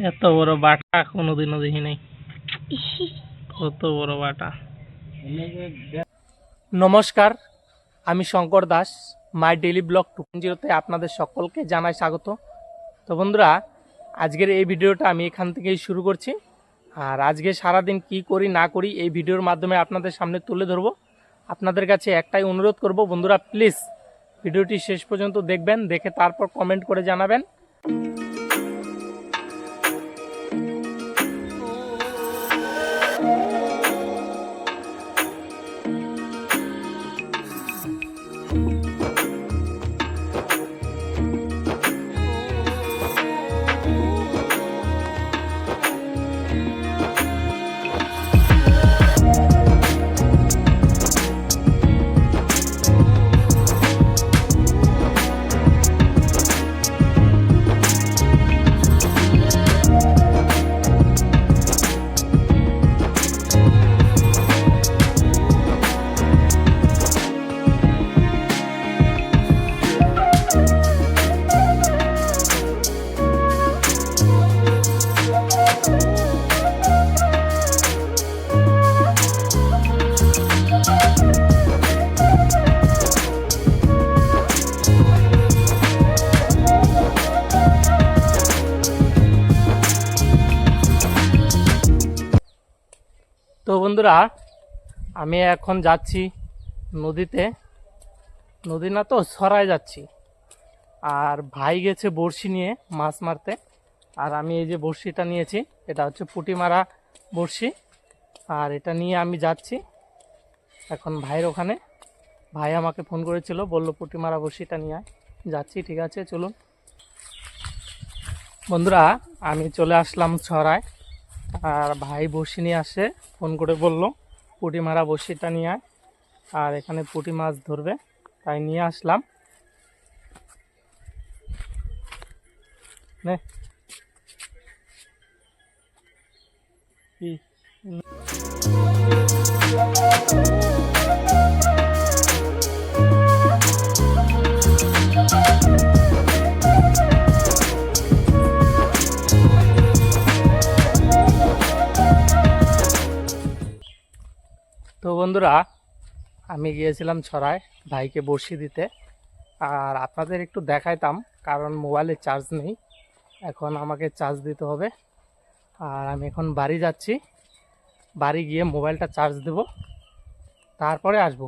এত বড় বাটা কোনোদিনও দেখি নাই। কত বড় বাটা। নমস্কার, আমি Shankar Das. My daily blog 2.0 তে আপনাদের সকলকে জানাই স্বাগত। তো বন্ধুরা, আজকের এই ভিডিওটা আমি এখান থেকেই শুরু করছি। আর আজকে সারাদিন কি করি না করি এই ভিডিওর মাধ্যমে আপনাদের সামনে তুলে ধরবো। আপনাদের কাছে একটাই অনুরোধ করব, বন্ধুরা প্লিজ ভিডিওটি শেষ পর্যন্ত দেখবেন, দেখে তারপর কমেন্ট করে জানাবেন। তো বন্ধুরা, আমি এখন যাচ্ছি নদীতে, নদী না তো সরায় যাচ্ছি। আর ভাই গেছে বড়শি নিয়ে মাছ মারতে, আর আমি এই যে বড়শিটা নিয়েছি, এটা হচ্ছে পুঁটি মারা বড়শি। আর এটা নিয়ে আমি যাচ্ছি এখন ভাইয়ের ওখানে। ভাই আমাকে ফোন করেছিল, বললো পুঁটি মারা বড়শিটা নিয়ে যাচ্ছি। ঠিক আছে, চলুন বন্ধুরা। আমি চলে আসলাম ছড়ায়, আর ভাই বড়শি নিয়ে আসে, ফোন করে বলল পুঁটি মারা বড়শিটা নিয়ে আয়, আর এখানে পুঁটি মাছ ধরবে, তাই নিয়ে আসলাম। নে কি তো বন্ধুরা, আমি গিয়েছিলাম ছড়ায় ভাইকে বড়শি দিতে। আর আপনাদের একটু দেখাইতাম, কারণ মোবাইলে চার্জ নেই, এখন আমাকে চার্জ দিতে হবে। আর আমি এখন বাড়ি যাচ্ছি, বাড়ি গিয়ে মোবাইলটা চার্জ দেব, তারপরে আসব।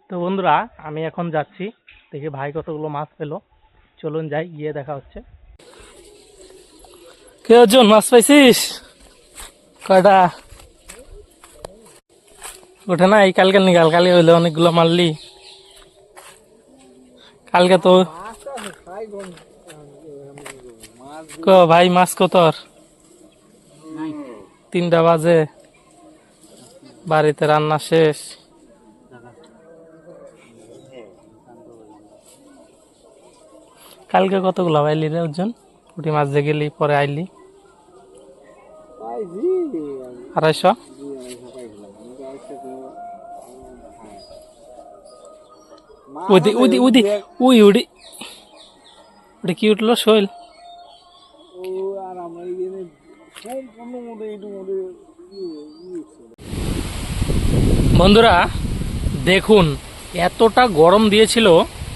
তো বন্ধুরা, আমি এখন যাচ্ছি, দেখি ভাই কতগুলো মাছ পেলো। চলুন যাই, গিয়ে দেখা হচ্ছে। কে অর্জুন, মাছ পাইছিস? কয়টা? ওঠে না, এই কালকে নিকাল, কালি হইলে অনেকগুলো মারলি। কালকে তো ভাই মাছ কতর? 3টা বাজে, বাড়িতে রান্না শেষ। কালকে কতগুলো পাইলি রে অর্জুন? পুঁটি মাছ যে গেলি পরে আইলি 250। ওটা কি উঠলো? শৈল। বন্ধুরা দেখুন, এতটা গরম দিয়েছিল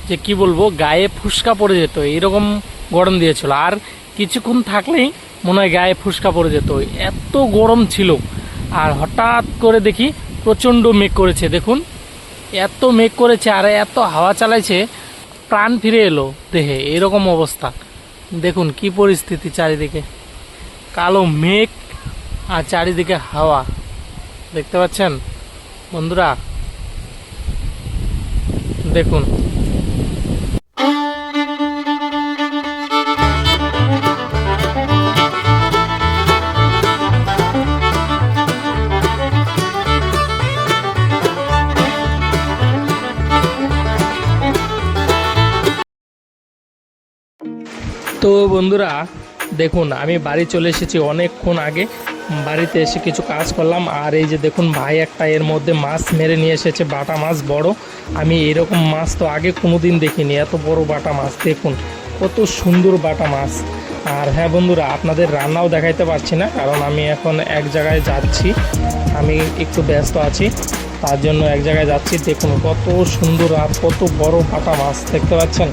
যে কি বলবো, গায়ে ফুসকা পড়ে যেত, এইরকম গরম দিয়েছিল। আর কিছুক্ষণ থাকলেই মনে হয় গায়ে ফুসকা পড়ে যেত, এত গরম ছিল। আর হঠাৎ করে দেখি প্রচণ্ড মেঘ করেছে, দেখুন এত মেঘ করেছে আর এত হাওয়া চালাইছে, প্রাণ ফিরে এলো দেহে। এরকম অবস্থা, দেখুন কি পরিস্থিতি, চারিদিকে কালো মেঘ আর চারিদিকে হাওয়া, দেখতে পাচ্ছেন বন্ধুরা, দেখুন। তো বন্ধুরা দেখুন, আমি বাড়ি চলে এসেছি অনেকক্ষণ আগে। বাড়িতে এসে কিছু কাজ করলাম। আর এই যে দেখুন ভাই একটা এর মধ্যে মাছ মেরে নিয়ে এসেছে, বাটা মাছ বড়। আমি এরকম মাছ তো আগে কোনো দিন দেখিনি, এত বড় বাটা মাছ। দেখুন কত সুন্দর বাটা মাছ। আর হ্যাঁ বন্ধুরা, আপনাদের রান্নাও দেখাইতে পারছি না, কারণ আমি এখন এক জায়গায় যাচ্ছি, আমি একটু ব্যস্ত আছি, তার জন্য এক জায়গায় যাচ্ছি। দেখুন কত সুন্দর আর কত বড় বাটা মাছ, দেখতে পাচ্ছেন।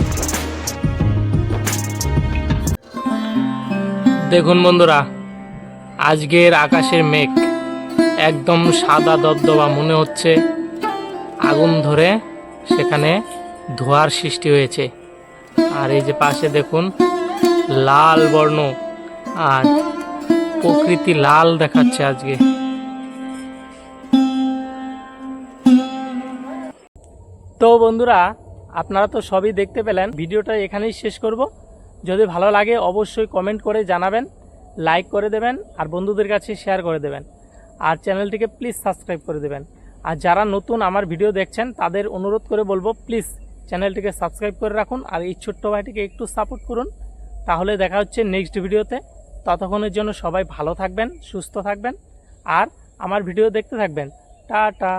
দেখুন বন্ধুরা, আজকের আকাশের মেঘ একদম সাদা দবদবা, মনে হচ্ছে আগুন ধরে সেখানে ধোঁয়ার সৃষ্টি হয়েছে। আর এই যে পাশে দেখুন লাল বর্ণ, আর প্রকৃতি লাল দেখাচ্ছে আজকে। তো বন্ধুরা, আপনারা তো সবই দেখতে পেলেন, ভিডিওটা এখানেই শেষ করব। যদি ভালো লাগে অবশ্যই কমেন্ট করে জানাবেন, লাইক করে দেবেন, আর বন্ধুদের কাছে শেয়ার করে দেবেন, আর চ্যানেলটিকে প্লিজ সাবস্ক্রাইব করে দেবেন। আর যারা নতুন আমার ভিডিও দেখছেন তাদের অনুরোধ করে বলবো, প্লিজ চ্যানেলটিকে সাবস্ক্রাইব করে রাখুন, আর এই ছোট্ট ভাইটিকে একটু সাপোর্ট করুন। তাহলে দেখা হচ্ছে নেক্সট ভিডিওতে। ততক্ষণের জন্য সবাই ভালো থাকবেন, সুস্থ থাকবেন, আর আমার ভিডিও দেখতে থাকবেন। টাটা।